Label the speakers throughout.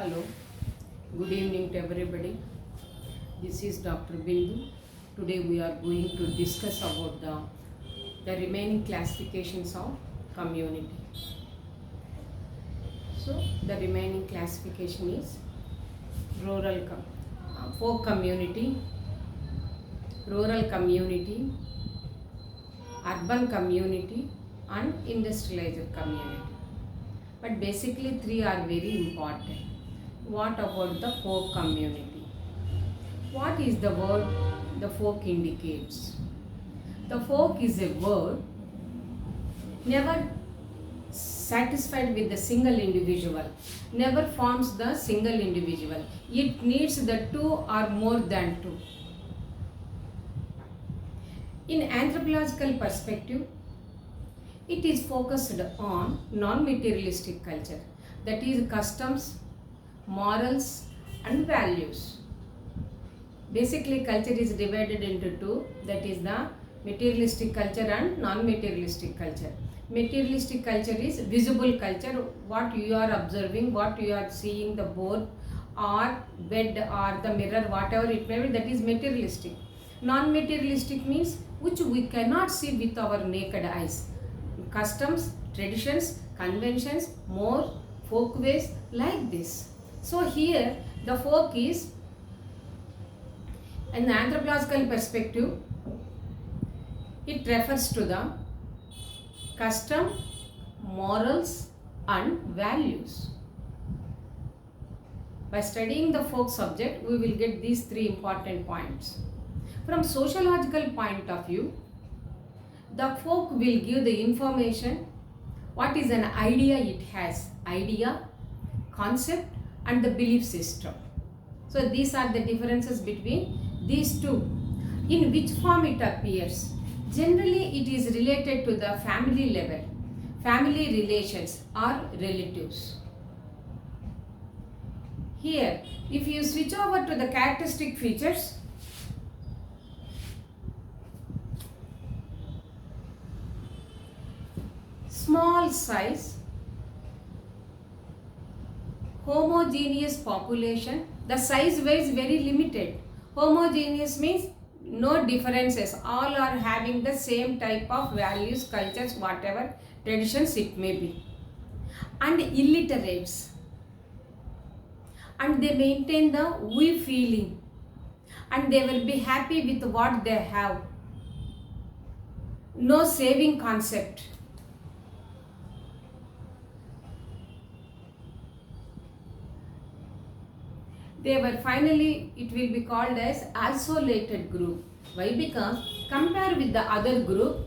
Speaker 1: Hello, good evening to everybody. This is Dr. Bindu. Today we are going to discuss about the remaining classifications of community. So the remaining classification is folk community, rural community, urban community and industrialized community. But basically three are very important. What about the folk community? What is the word the folk indicates? The folk is a word never satisfied with the single individual, never forms the single individual. It needs the two or more than two. In anthropological perspective, it is focused on non-materialistic culture, that is customs, morals and values. Basically culture is divided into two, that is the materialistic culture and non-materialistic culture. Materialistic culture is visible culture, what you are observing, what you are seeing, the board or bed or the mirror, whatever it may be, that is materialistic. Non-materialistic means which we cannot see with our naked eyes. Customs, traditions, conventions, more folkways like this. So here the folk is, in the anthropological perspective, it refers to the custom, morals and values. By studying the folk subject, we will get these three important points. From sociological point of view, the folk will give the information what is an idea it has, idea, concept and the belief system. So these are the differences between these two. In which form it appears? Generally it is related to the family level, family relations or relatives. Here, if you switch over to the characteristic features, small size, homogeneous population, the size wise very limited. Homogeneous means no differences, all are having the same type of values, cultures, whatever traditions it may be. And illiterates, and they maintain the we feeling and they will be happy with what they have. No saving concept. They were finally, it will be called as isolated group. Why? Because compared with the other group,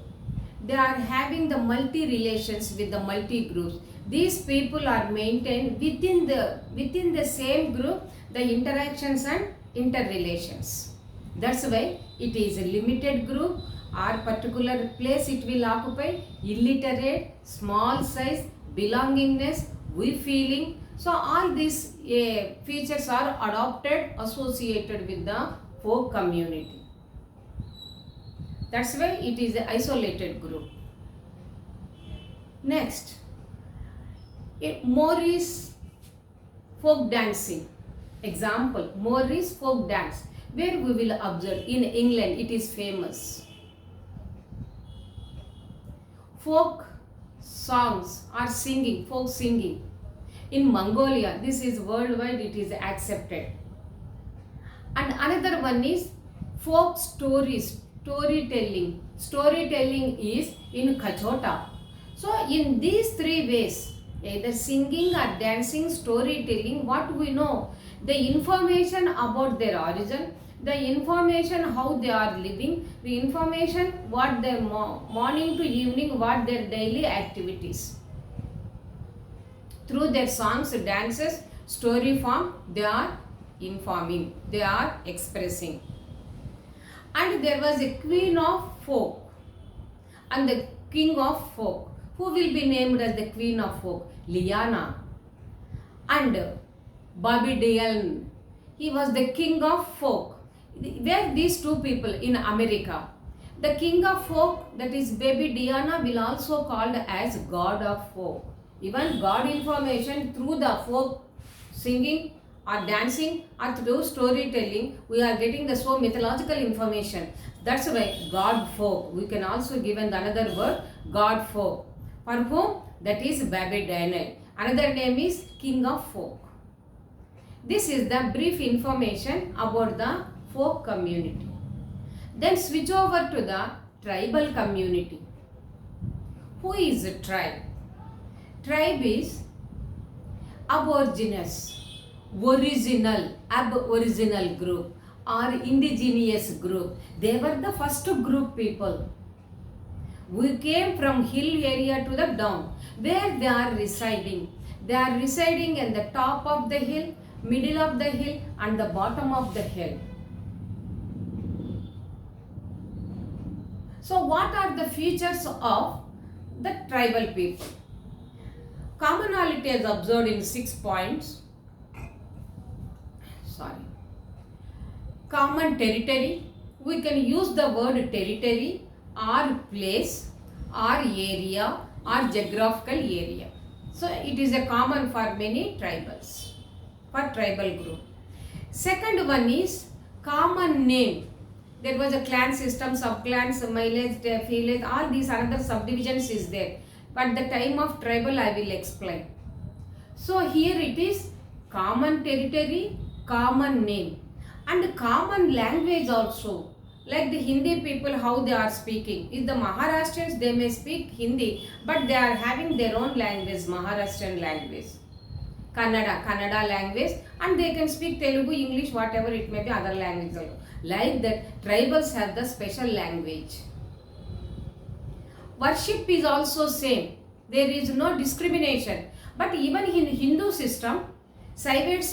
Speaker 1: they are having the multi relations with the multi groups. These people are maintained within the same group, the interactions and interrelations. That's why it is a limited group or particular place it will occupy, illiterate, small size, belongingness, we feeling. So all these features are adopted, associated with the folk community. That's why it is an isolated group. Next, Morris folk dancing. Example, Morris folk dance, where we will observe in England it is famous. Folk songs are singing, folk singing. In Mongolia, this is worldwide, it is accepted. And another one is folk stories, storytelling. Storytelling is in Kachota. So in these three ways, either singing or dancing, storytelling, what we know, the information about their origin, the information how they are living, the information what their morning to evening, what their daily activities. Through their songs, dances, story form, they are informing, they are expressing. And there was a queen of folk and the king of folk. Who will be named as the queen of folk? Liana. And Bobby Dylan, he was the king of folk. Where these two people in America. The king of folk, that is baby Diana, will also called as god of folk. Even God information through the folk singing or dancing or through storytelling, we are getting the so mythological information. That's why God folk. We can also give another word, God folk. For whom? That is Baby Daniel. Another name is King of Folk. This is the brief information about the folk community. Then switch over to the tribal community. Who is a tribe? Tribe is aborigines, aboriginal group or indigenous group. They were the first group people. We came from hill area to the down where they are residing. They are residing in the top of the hill, middle of the hill and the bottom of the hill. So what are the features of the tribal people? Commonality is observed in 6 points. Common territory. We can use the word territory or place or area or geographical area. So it is a common for many tribals, for tribal group. Second one is common name. There was a clan system, sub-clans, village, village, all these another subdivisions is there. But the time of tribal I will explain. So here it is common territory, common name and common language also. Like the Hindi people, how they are speaking. If the Maharashtrians, they may speak Hindi, but they are having their own language, Maharashtrian language. Kannada language, and they can speak Telugu, English, whatever it may be, other languages also. Like that, tribals have the special language. Worship is also same. There is no discrimination. But even in Hindu system, Saivites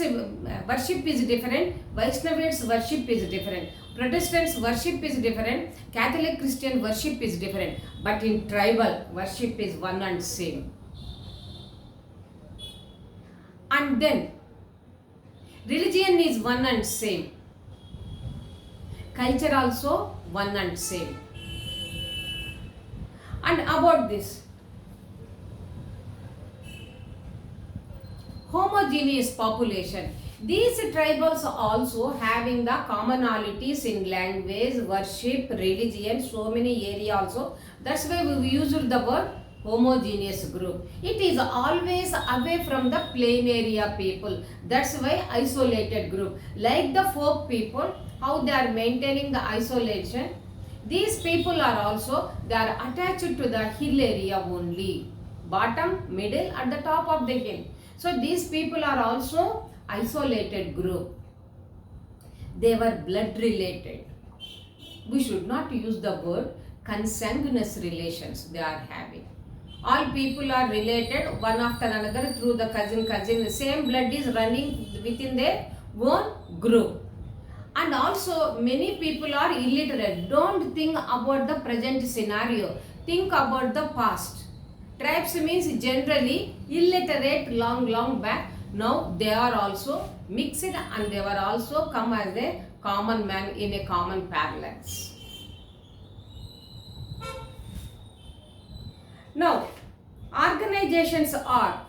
Speaker 1: worship is different, Vaishnavites worship is different, Protestants worship is different, Catholic Christian worship is different. But in tribal, worship is one and same. And then, religion is one and same. Culture also one and same. And about this, homogeneous population. These tribals are also having the commonalities in language, worship, religion, so many area also. That's why we used the word homogeneous group. It is always away from the plain area people. That's why isolated group. Like the folk people, how they are maintaining the isolation. These people are also, they are attached to the hill area only. Bottom, middle, at the top of the hill. So these people are also isolated group. They were blood related. We should not use the word consanguineous relations they are having. All people are related one after another through the cousin. The same blood is running within their own group. And also many people are illiterate. Don't think about the present scenario. Think about the past. Tribes means generally illiterate long back. Now they are also mixed and they were also come as a common man in a common parlance. Now, organizations are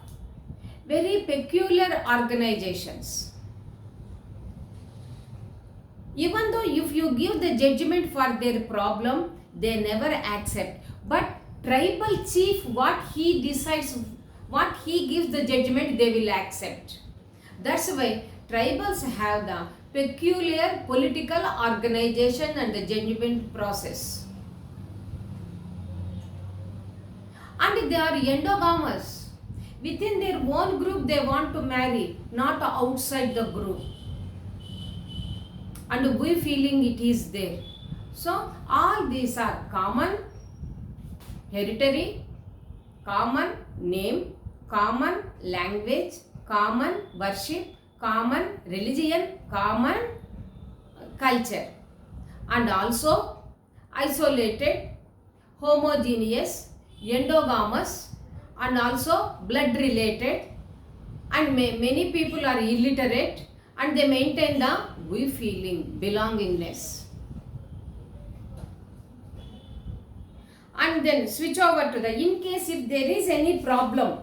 Speaker 1: very peculiar organizations. Even though if you give the judgment for their problem, they never accept. But tribal chief, what he decides, what he gives the judgment, they will accept. That's why tribals have the peculiar political organization and the judgment process. And they are endogamous. Within their own group they want to marry, not outside the group. And we feeling it is there. So all these are common hereditary, common name, common language, common worship, common religion, common culture, and also isolated, homogeneous, endogamous, and also blood related, and many people are illiterate and they maintain the we feeling belongingness. And then switch over to the, in case if there is any problem,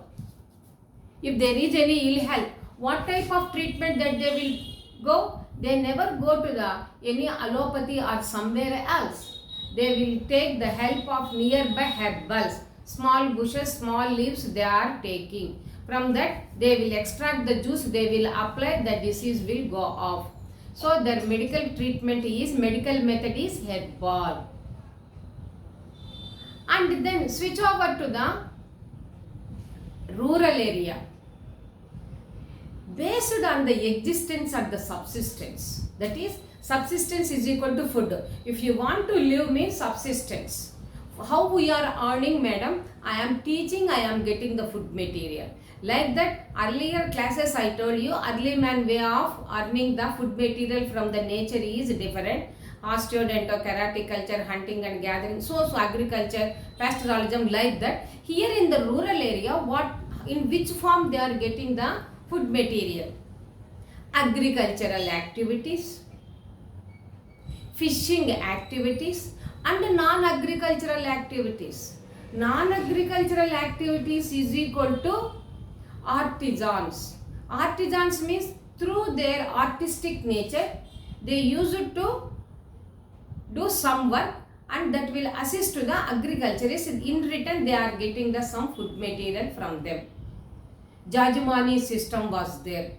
Speaker 1: if there is any ill health, What type of treatment that they will go? They never go to the any allopathy or somewhere else. They will take the help of nearby herbals, small bushes, small leaves they are taking. From that they will extract the juice, they will apply, the disease will go off. So their medical treatment is, medical method is herbal. And then switch over to the rural area. Based on the existence of the subsistence, that is, subsistence is equal to food. If you want to live means subsistence. How we are earning, madam? I am teaching, I am getting the food material. Like that, earlier classes I told you, early man way of earning the food material from the nature is different. Osteodento, caraticulture, hunting and gathering, so agriculture, pastoralism, like that. Here in the rural area, what, in which form they are getting the food material? Agricultural activities, fishing activities, and non-agricultural activities. Non-agricultural activities is equal to artisans. Artisans means through their artistic nature, they use it to do some work, and that will assist to the agriculturists. In return, they are getting the some food material from them. Jajmani system was there.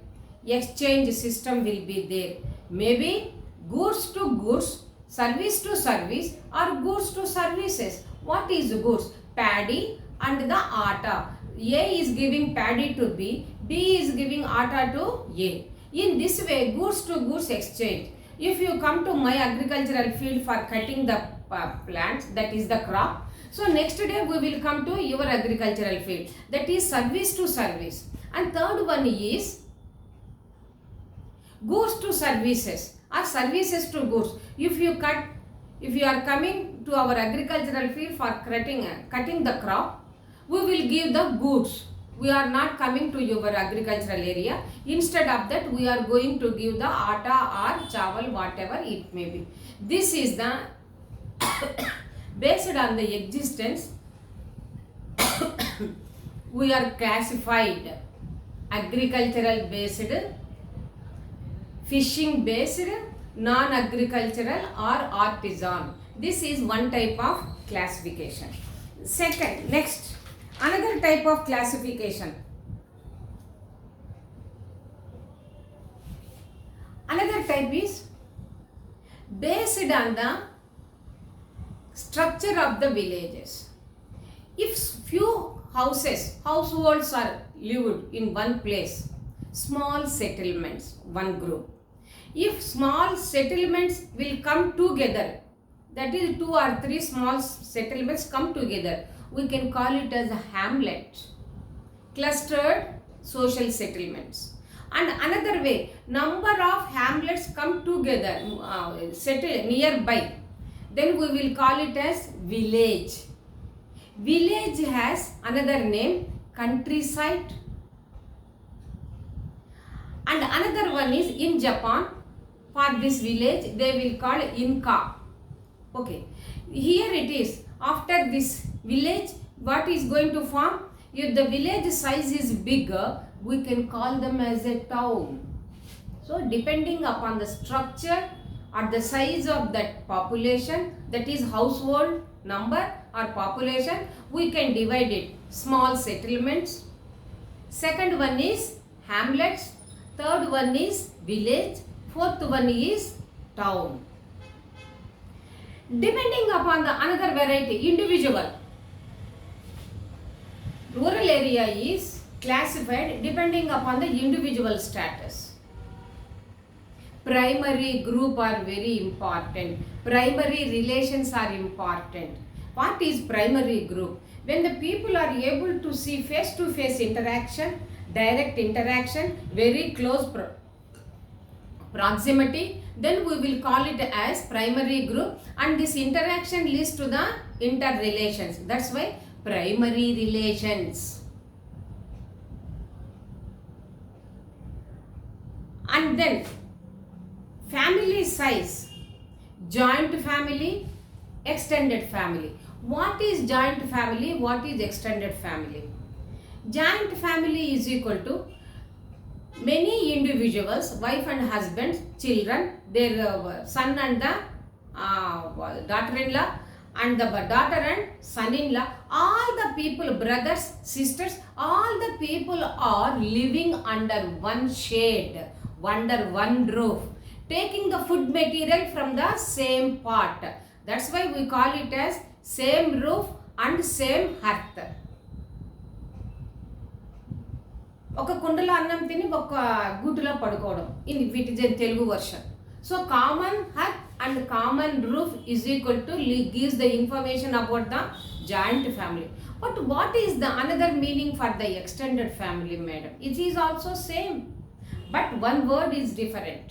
Speaker 1: Exchange system will be there. Maybe goods to goods, service to service, or goods to services. What is goods? Paddy and the atta. A is giving paddy to B, B is giving atta to A. In this way, goods to goods exchange. If you come to my agricultural field for cutting the plants, that is the crop. So next day we will come to your agricultural field, that is service to service. And third one is goods to services or services to goods. If you are coming to our agricultural field for cutting the crop, we will give the goods. We are not coming to your agricultural area. Instead of that, we are going to give the atta or chawal, whatever it may be. This is the based on the existence. We are classified agricultural based, fishing based, non-agricultural or artisan. This is one type of classification. Second, next, another type of classification. Another type is based on the structure of the villages. If few households are lived in one place, small settlements, one group. If small settlements will come together, that is 2 or 3 small settlements come together, we can call it as a hamlet. Clustered social settlements. And another way, number of hamlets come together, settle nearby, then we will call it as village. Village has another name, countryside. And another one is in Japan, for this village they will call Inka. Okay, here it is, after this village, what is going to form? If the village size is bigger, we can call them as a town. So depending upon the structure or the size of that population, that is household number or population, we can divide it. Small settlements, second one is hamlets, third one is village, fourth one is town. Depending upon the another variety, individual. Rural area is classified depending upon the individual status. Primary group are very important. Primary relations are important. What is primary group? When the people are able to see face-to-face interaction, direct interaction, very close proximity, then we will call it as primary group, and this interaction leads to the interrelations. That's why primary relations. And then family size, joint family, extended family. What is joint family? What is extended family? Joint family is equal to Many individuals, wife and husband, children, their son and the daughter-in-law, and the daughter and son-in-law, all the people, brothers, sisters, all the people are living under one shade, under one roof, taking the food material from the same pot. That's why we call it as same roof and same earth. ఒక కుండలో అన్నం తిని ఒక గుడ్డులో పడుకోవడం, ఇది వీటి Telugu version. So common hut and common roof is equal to gives the information about the joint family. But what is the another meaning for the extended family, madam? It is also same, but one word is different.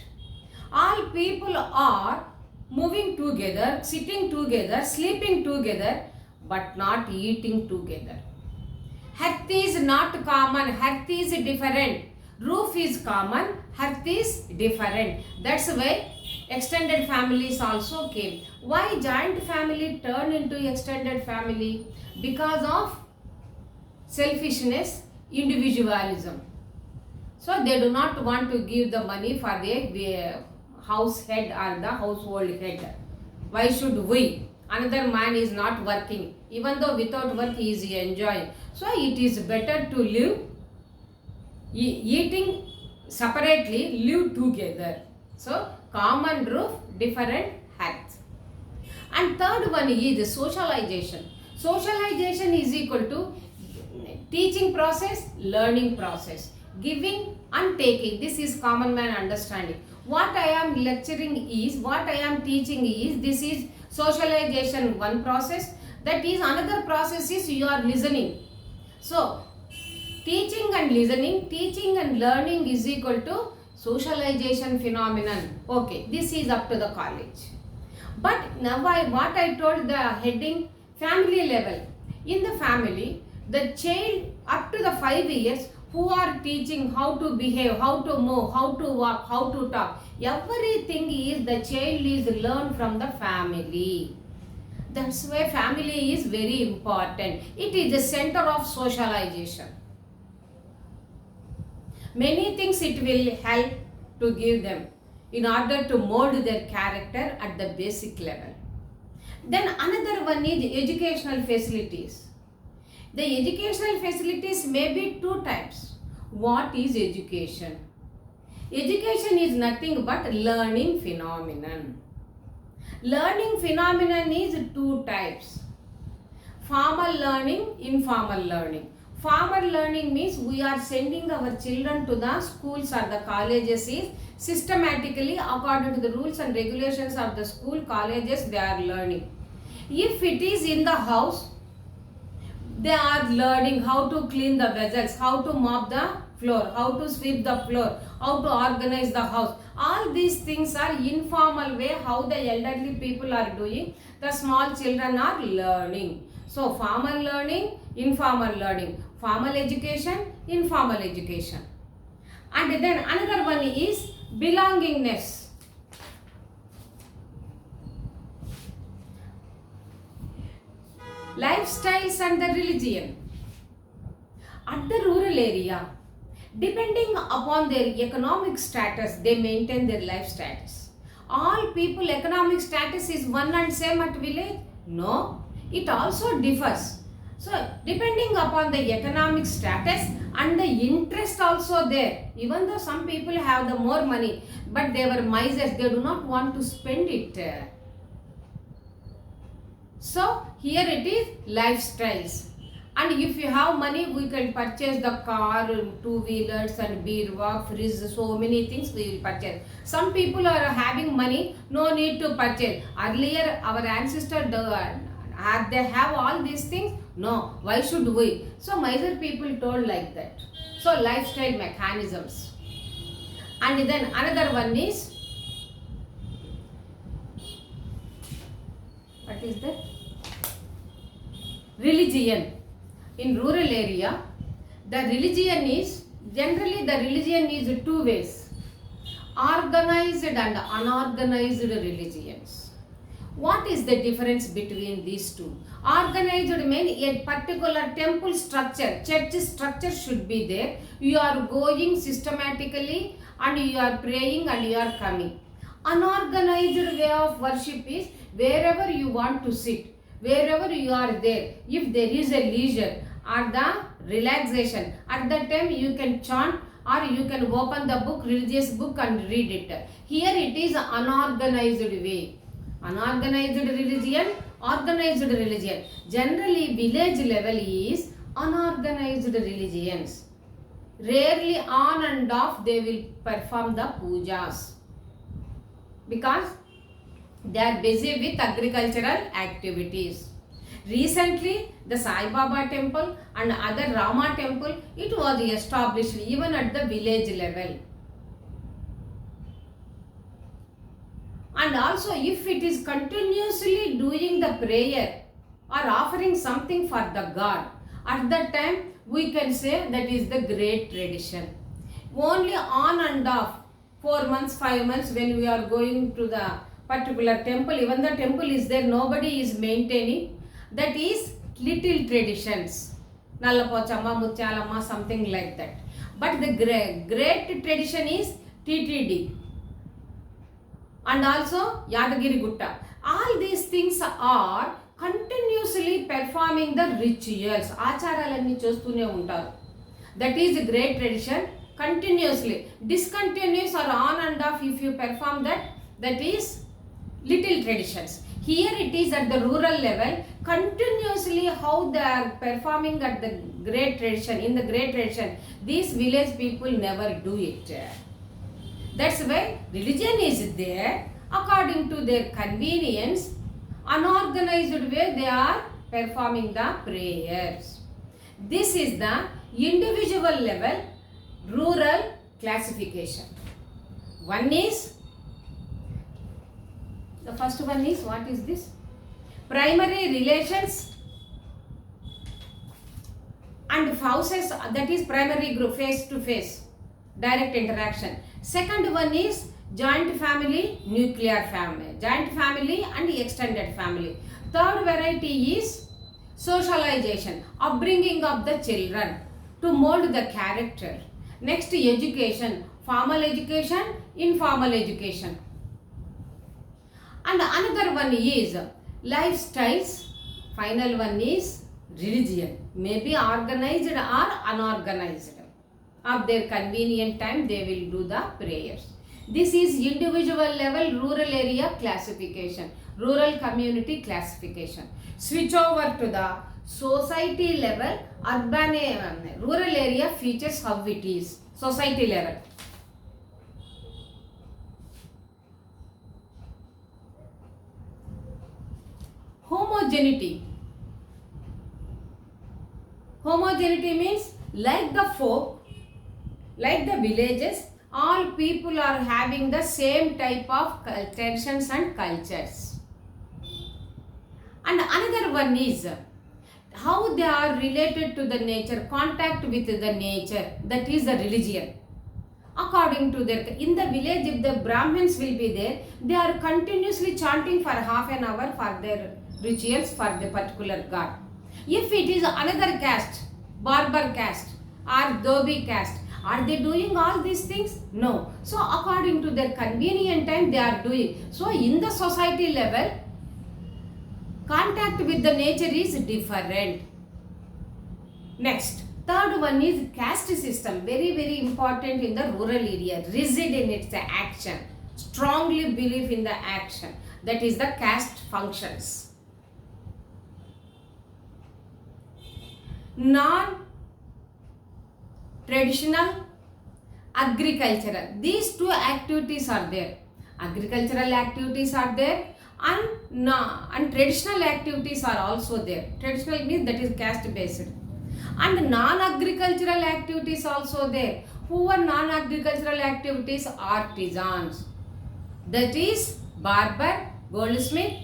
Speaker 1: All people are moving together, sitting together, sleeping together, but not eating together. Hearth is not common, hearth is different. Roof is common, hearth is different. That's why extended families also came. Why joint family turned into extended family? Because of selfishness, individualism. So they do not want to give the money for their house head or the household head. Why should we? Another man is not working. Even though without work he is enjoying. So it is better to live eating separately, live together. So common roof, different hearth. And third one is socialization. Socialization is equal to teaching process, learning process, giving and taking. This is common man understanding. What I am lecturing is, what I am teaching is, this is socialization one process. That is another process is you are listening. So teaching and listening, teaching and learning is equal to socialization phenomenon. Okay, this is up to the college. But now what I told the heading, family level. In the family, the child up to the 5 years who are teaching how to behave, how to move, how to walk, how to talk. Everything is the child is learned from the family. That's why family is very important. It is the center of socialization. Many things it will help to give them in order to mold their character at the basic level. Then another one is educational facilities. The educational facilities may be two types. What is education? Education is nothing but learning phenomenon. Learning phenomenon is two types. Formal learning, informal learning. Formal learning means we are sending our children to the schools or the colleges is systematically according to the rules and regulations of the school, colleges they are learning. If it is in the house, they are learning how to clean the vessels, how to mop the floor, how to sweep the floor, how to organize the house. All these things are informal way how the elderly people are doing. The small children are learning. So formal learning, informal learning, formal education, informal education. And then another one is belongingness. Lifestyles and the religion. At the rural area, depending upon their economic status, they maintain their life status. All people economic status is one and same at village? No, it also differs. So depending upon the economic status and the interest also there. Even though some people have the more money, but they were misers, they do not want to spend it. So here it is lifestyles. And if you have money, we can purchase the car, two-wheelers and beer walk, fridge, so many things we will purchase. Some people are having money, no need to purchase. Earlier our ancestors, they have all these things. No, why should we? So miser people told like that. So lifestyle mechanisms. And then another one is, what is that? Religion. In rural area, the religion is, generally the religion is two ways. Organized and unorganized religions. What is the difference between these two? Organized means a particular temple structure, church structure should be there. You are going systematically and you are praying and you are coming. Unorganized way of worship is wherever you want to sit, wherever you are there. If there is a leisure or the relaxation, at that time you can chant or you can open the book, religious book and read it. Here it is unorganized way. Unorganized religion, organized religion. Generally village level is unorganized religions. Rarely on and off they will perform the pujas because they are busy with agricultural activities. Recently the Sai Baba temple and other Rama temple, it was established even at the village level. And also if it is continuously doing the prayer or offering something for the God, at that time we can say that is the great tradition. Only on and off 4 months, 5 months when we are going to the particular temple, even the temple is there, nobody is maintaining, that is little traditions. Nallapochama, Muchalama, something like that. But the great tradition is TTD. And also Yadagiri Gutta. All these things are continuously performing the rituals. Acharalani chestune untaru. That is a great tradition. Continuously. Discontinuous or on and off if you perform that, that is little traditions. Here it is at the rural level. Continuously how they are performing at the great tradition. In the great tradition, these village people never do it. That's why religion is there according to their convenience. Unorganized way they are performing the prayers. This is the individual level rural classification. One is, the first one is, what is this? Primary relations and houses, that is primary group, face to face, direct interaction. Second one is joint family, nuclear family, joint family and extended family. Third variety is socialization, upbringing of the children to mold the character. Next, education, formal education, informal education. And another one is lifestyles. Final one is religion, maybe organized or unorganized. Of their convenient time they will do the prayers. This is individual level rural area classification, rural community classification. Switch over to the society level urban rural area features, how it is society level. Homogeneity. Homogeneity means like the folk, like the villages, all people are having the same type of traditions and cultures. And another one is how they are related to the nature, contact with the nature, that is the religion. According to their, in the village if the Brahmins will be there, they are continuously chanting for half an hour for their rituals for the particular god. If it is another caste, barbar caste or dhobi caste, are they doing all these things? No. So according to their convenient time they are doing. So in the society level, contact with the nature is different. Next, third one is caste system. Very, very important in the rural area. Rigid in its action. Strongly believe in the action. That is the caste functions. Non-traditional, agricultural. These two activities are there. Agricultural activities are there and traditional activities are also there. Traditional means that is caste based. And non-agricultural activities also there. Who are non-agricultural activities? Artisans. That is barber, goldsmith,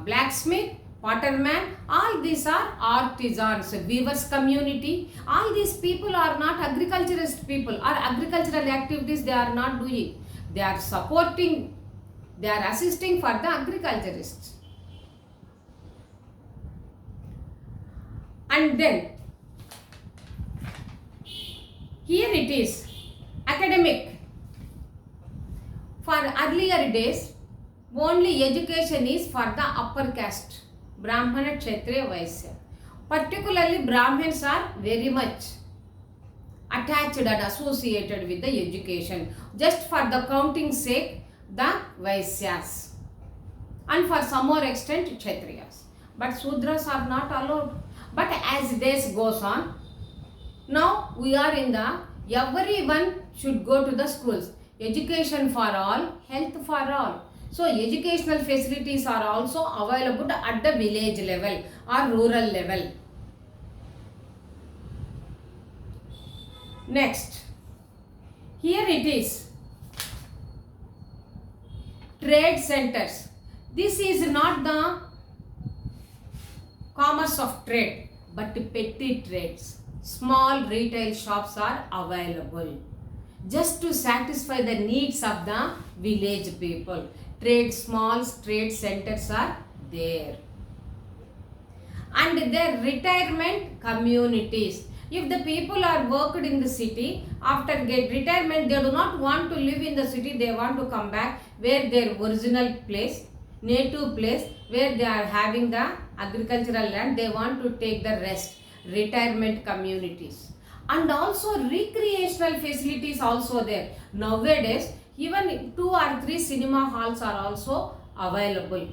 Speaker 1: blacksmith, potterman, all these are artisans. Weavers community, all these people are not agriculturist people, or agricultural activities they are not doing. They are supporting They are assisting for the agriculturists. And then here it is academic. For earlier days, only education is for the upper caste, Brahmana, Kshatriya, Vaishya. Particularly Brahmins are very much attached and associated with the education. Just for the counting sake, the Vaishyas. And for some more extent, Kshatriyas. But Sudras are not allowed. But as days goes on, now we are in the everyone should go to the schools. Education for all, health for all. So educational facilities are also available at the village level or rural level. Next, here it is trade centers. This is not the commerce of trade, but petty trades. Small retail shops are available just to satisfy the needs of the village people. Small trade centers are there. And their retirement communities. If the people are worked in the city, after get retirement, they do not want to live in the city, they want to come back where their original place, native place, where they are having the agricultural land, they want to take the rest. Retirement communities. And also recreational facilities also there. Nowadays, even 2 or 3 cinema halls are also available.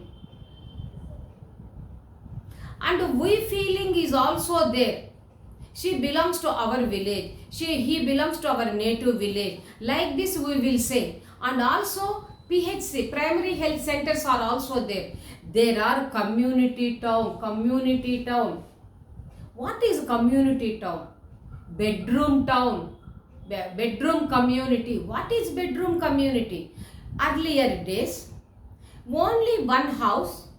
Speaker 1: And we feeling is also there. She belongs to our village. He belongs to our native village. Like this we will say. And also PHC, primary health centers are also there. There are community town. Community town. What is community town? Bedroom town. Bedroom community. What is bedroom community? Earlier days, only one house.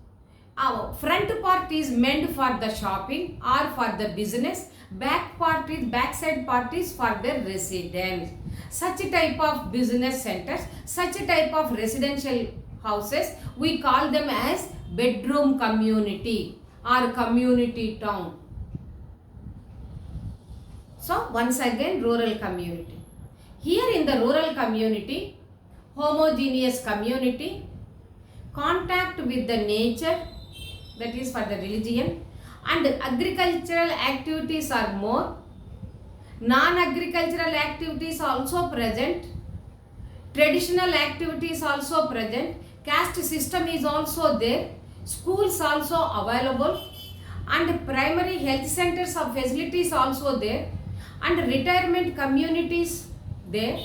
Speaker 1: Our front part is meant for the shopping or for the business. Backside part is for the residence. Such type of business centers, such type of residential houses, we call them as bedroom community or community town. So once again, rural community. Here in the rural community, homogeneous community, contact with the nature, that is for the religion, and agricultural activities are more. Non-agricultural activities also present. Traditional activities also present. Caste system is also there. Schools also available. And primary health centers of facilities also there. And retirement communities there,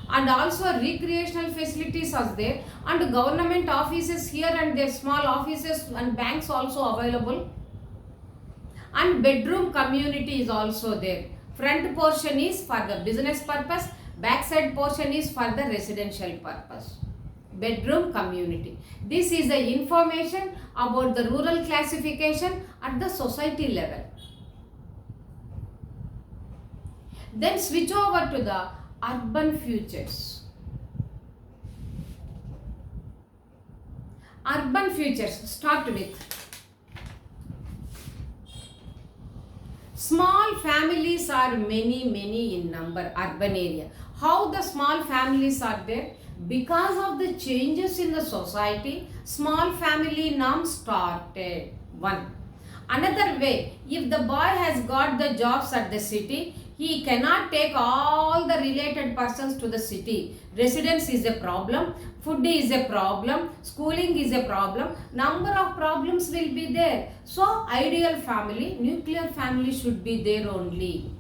Speaker 1: and also recreational facilities are there, and government offices here and there, small offices and banks also available, and bedroom community is also there. Front portion is for the business purpose, backside portion is for the residential purpose. Bedroom community. This is the information about the rural classification at the society level. Then switch over to the urban futures. Urban futures, start with small families are many in number, urban area. How the small families are there? Because of the changes in the society, small family norm started. One. Another way, if the boy has got the jobs at the city, he cannot take all the related persons to the city. Residence is a problem, food is a problem, schooling is a problem, number of problems will be there. So ideal family, nuclear family should be there only.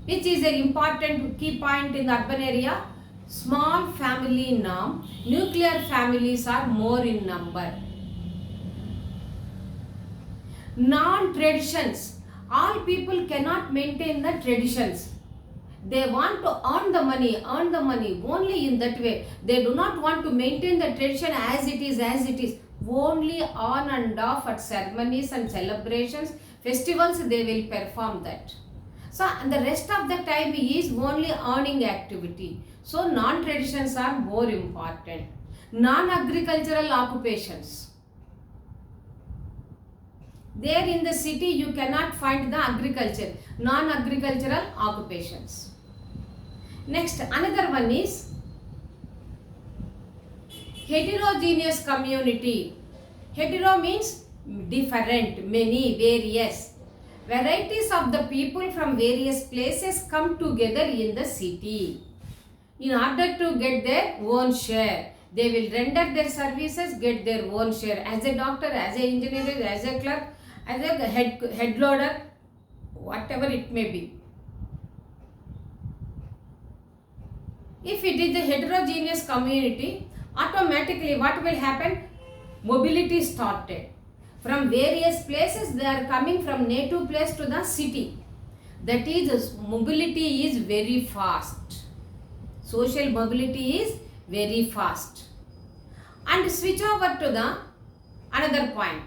Speaker 1: Which is an important key point in the urban area. Small family norm, nuclear families are more in number. Non-traditions. All people cannot maintain the traditions. They want to earn the money only in that way. They do not want to maintain the tradition as it is. Only on and off at ceremonies and celebrations, festivals, they will perform that. So, and the rest of the time is only earning activity. So, non-traditions are more important. Non-agricultural occupations. There in the city you cannot find the agriculture, non-agricultural occupations. Next, another one is heterogeneous community. Hetero means different, many, various. Varieties of the people from various places come together in the city in order to get their own share. They will render their services, get their own share. As a doctor, as an engineer, as a clerk, as a head loader, whatever it may be. If it is a heterogeneous community, automatically what will happen? Mobility started. From various places they are coming from native place to the city. That is, mobility is very fast. Social mobility is very fast. And switch over to the another point.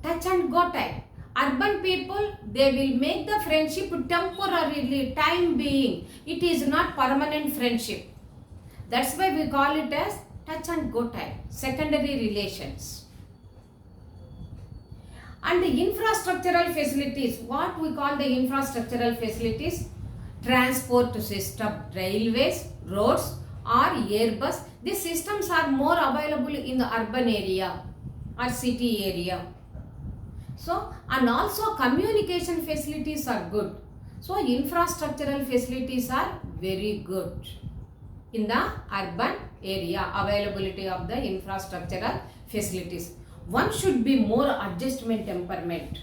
Speaker 1: Touch and go type. Urban people, they will make the friendship temporarily, time being. It is not permanent friendship. That's why we call it as touch and go type. Secondary relations. And the infrastructural facilities, what we call the infrastructural facilities? Transport system, railways, roads or airbus. These systems are more available in the urban area or city area. So, and also communication facilities are good. So, infrastructural facilities are very good in the urban area, availability of the infrastructural facilities. One should be more adjustment temperament.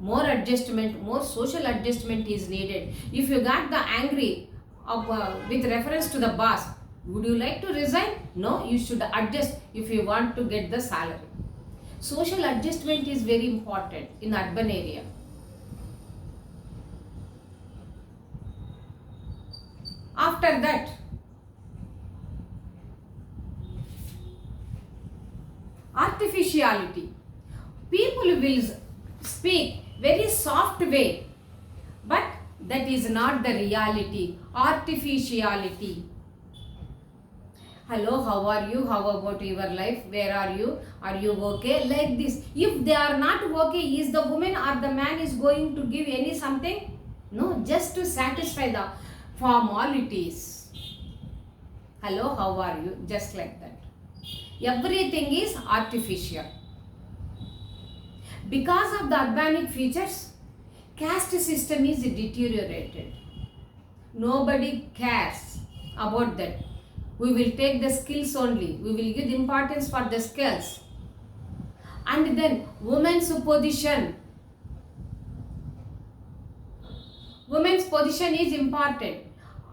Speaker 1: More adjustment, more social adjustment is needed. If you got the angry of, with reference to the boss, would you like to resign? No, you should adjust if you want to get the salary. Social adjustment is very important in urban area. After that, artificiality. People will speak very soft way, but that is not the reality. Artificiality. Hello, how are you? How about your life? Where are you? Are you okay? Like this. If they are not okay, is the woman or the man is going to give any something? No, just to satisfy the formalities. Hello, how are you? Just like that. Everything is artificial. Because of the urbanic features, caste system is deteriorated. Nobody cares about that. We will take the skills only. We will give importance for the skills. And then women's position. Women's position is important.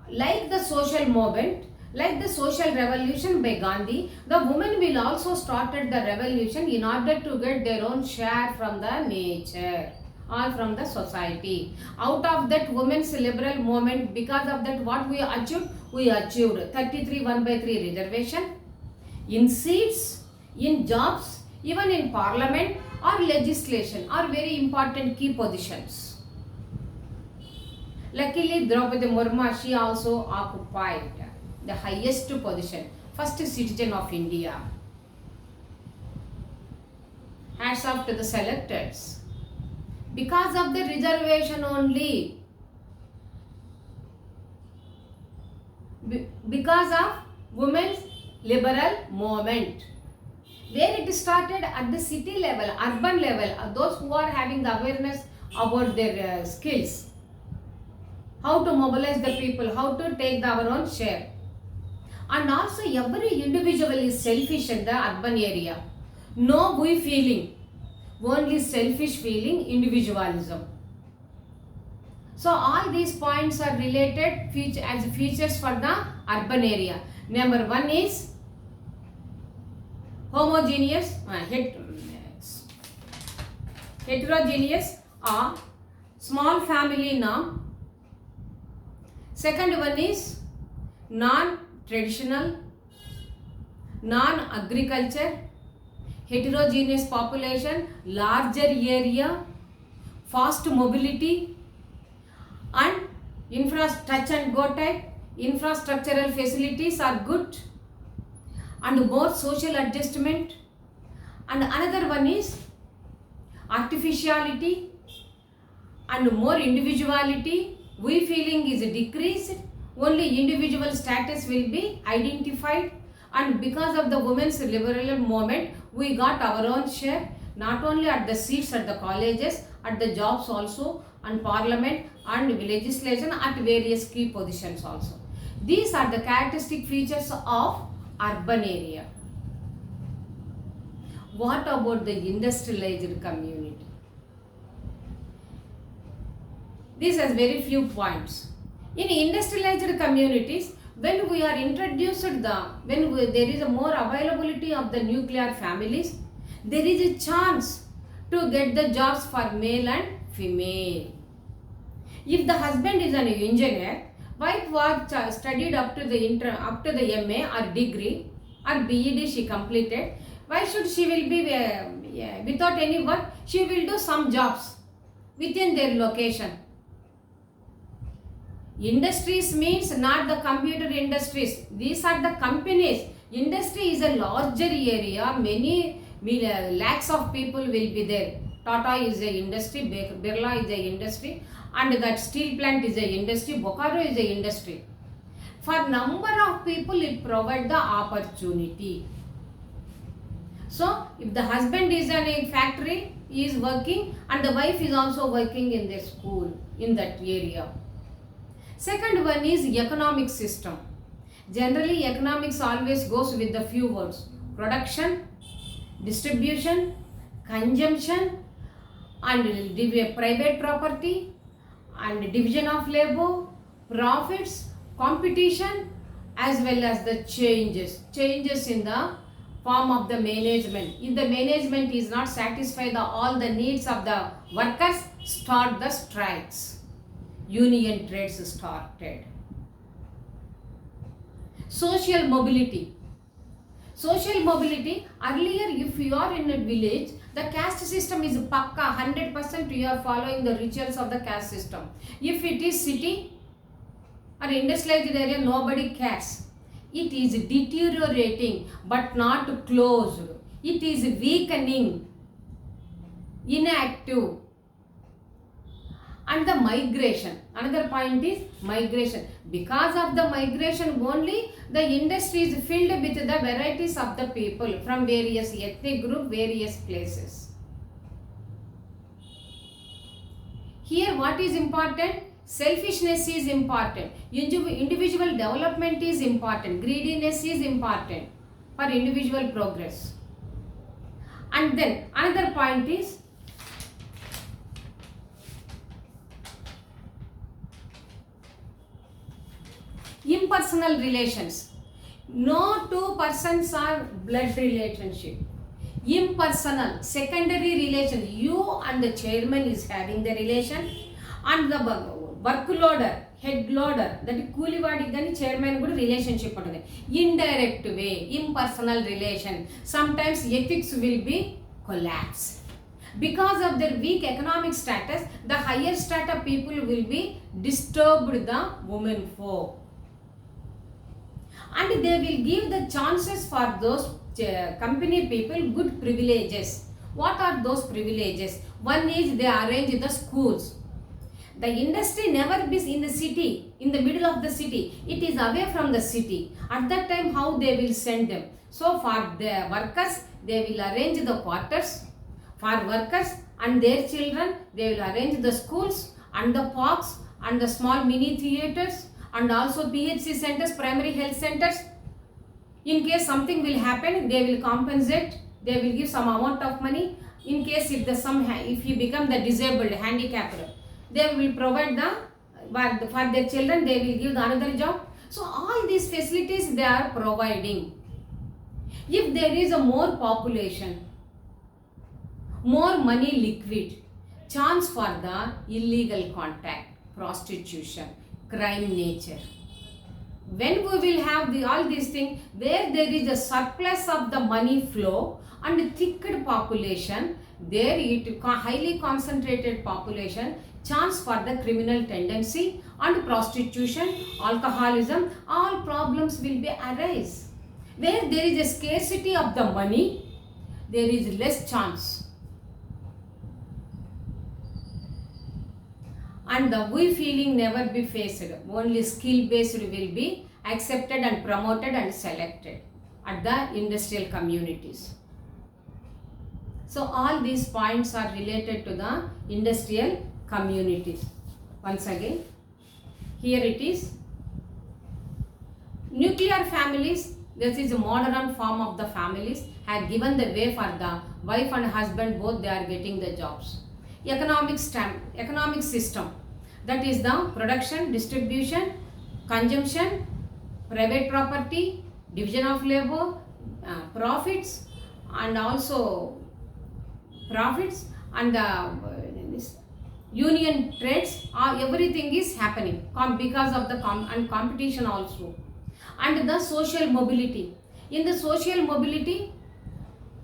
Speaker 1: Like the social movement, like the social revolution by Gandhi, the women will also started the revolution in order to get their own share from the nature or from the society. Out of that women's liberal movement, because of that what we achieved? We achieved 33 1/3 reservation in seats, in jobs, even in parliament or legislation are very important key positions. Luckily, Draupadi Murmu, she also occupied the highest position, first citizen of India. Hats off to the selectors. Because of the reservation only. Because of women's liberal movement. Where it started at the city level, urban level, those who are having the awareness about their skills. How to mobilize the people, how to take our own share. And also every individual is selfish in the urban area. No we feeling, only selfish feeling, individualism. So all these points are related as features for the urban area. Number one is homogeneous, heterogeneous or small family norm. Second one is non-traditional, non-agriculture, heterogeneous population, larger area, fast mobility and touch and go type. Infrastructural facilities are good and more social adjustment. And another one is artificiality and more individuality. We feeling is decreased. Only individual status will be identified. And because of the women's liberal movement, we got our own share, not only at the seats at the colleges, at the jobs also, and parliament and legislation at various key positions also. These are the characteristic features of urban area. What about the industrialized community? This has very few points. In industrialized communities, when we are introduced there is a more availability of the nuclear families, there is a chance to get the jobs for male and female. If the husband is an engineer, wife was studied up to the MA or degree or BEd she completed. Why should she will be without any work? She will do some jobs within their location. Industries means not the computer industries. These are the companies. Industry is a larger area. Many lakhs of people will be there. Tata is a industry, Birla is a industry, and that steel plant is a industry, Bokaro is a industry. For number of people, it provides the opportunity. So, if the husband is in a factory, he is working, and the wife is also working in the school in that area. Second one is economic system. Generally, economics always goes with the few words: production, distribution, consumption, and private property, and division of labor, profits, competition, as well as the changes in the form of the management. If the management is not satisfied all the needs of the workers, start the strikes. Union trades started. Social mobility. Social mobility, earlier if you are in a village, the caste system is pakka, 100% you are following the rituals of the caste system. If it is city or industrialized area, nobody cares. It is deteriorating but not closed. It is weakening, inactive. And the migration. Another point is migration. Because of the migration only, the industry is filled with the varieties of the people from various ethnic group, various places. Here what is important? Selfishness is important. Individual development is important. Greediness is important for individual progress. And then another point is impersonal relations. No two persons are blood relationship. Impersonal, secondary relation. You and the chairman is having the relation, and the workloader, head loader, that is coolivadi gani chairman kuda relationship untadi. Indirect way, impersonal relation. Sometimes ethics will be collapse. Because of their weak economic status, the higher strata people will be disturbed the women folk. And they will give the chances for those company people good privileges. What are those privileges? One is they arrange the schools. The industry never be in the city, in the middle of the city. It is away from the city. At that time, how they will send them? So for the workers, they will arrange the quarters. For workers and their children, they will arrange the schools and the parks and the small mini theaters, and also PHC centers, primary health centers. In case something will happen, they will compensate. They will give some amount of money. In case if you become the disabled, handicapped, they will provide for their children. They will give another job. So all these facilities they are providing. If there is a more population, more money liquid, chance for the illegal contact, prostitution, crime nature. When we will have all these things, where there is a surplus of the money flow and thick population, there it highly concentrated population, chance for the criminal tendency and prostitution, alcoholism, all problems will be arise. Where there is a scarcity of the money, there is less chance. And the we feeling never be faced. Only skill based will be accepted and promoted and selected at the industrial communities. So all these points are related to the industrial communities. Once again, here it is. Nuclear families, this is a modern form of the families, have given the way for the wife and husband, both they are getting the jobs. Economic system, that is the production, distribution, consumption, private property, division of labor, profits, and also profits and union trades, everything is happening because of the competition also. And the social mobility. In the social mobility,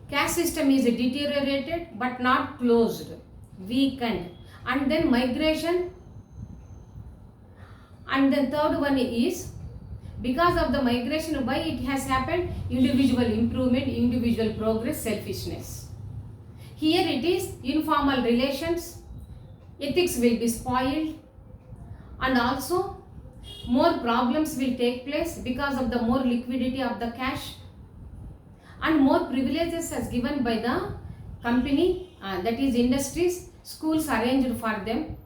Speaker 1: caste system is deteriorated but not closed, weakened. And then migration. And the third one is, because of the migration, why it has happened? Individual improvement, individual progress, selfishness. Here it is informal relations, ethics will be spoiled, and also more problems will take place because of the more liquidity of the cash, and more privileges as given by the company, that is industries, schools arranged for them,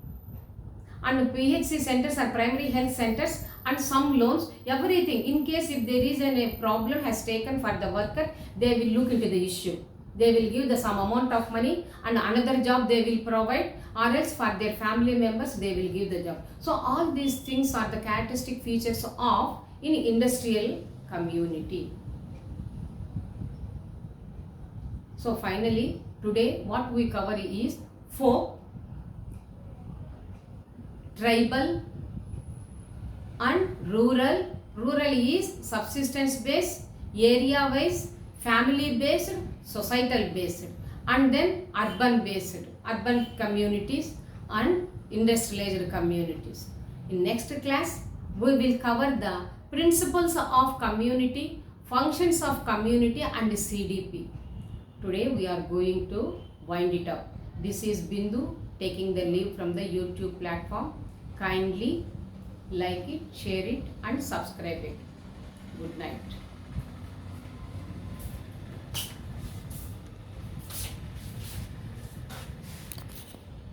Speaker 1: and PHC centers are primary health centers, and some loans, everything. In case if there is a problem has taken for the worker, they will look into the issue. They will give the some amount of money and another job they will provide, or else for their family members they will give the job. So all these things are the characteristic features of in industrial community. So finally, today what we cover is folk, tribal and rural. Rural is subsistence based, area wise, family based, societal based, and then urban based, urban communities and industrialized communities. In next class, we will cover the principles of community, functions of community and CDP. Today we are going to wind it up. This is Bindu taking the leave from the YouTube platform. Kindly like it, share it and subscribe it. Good night.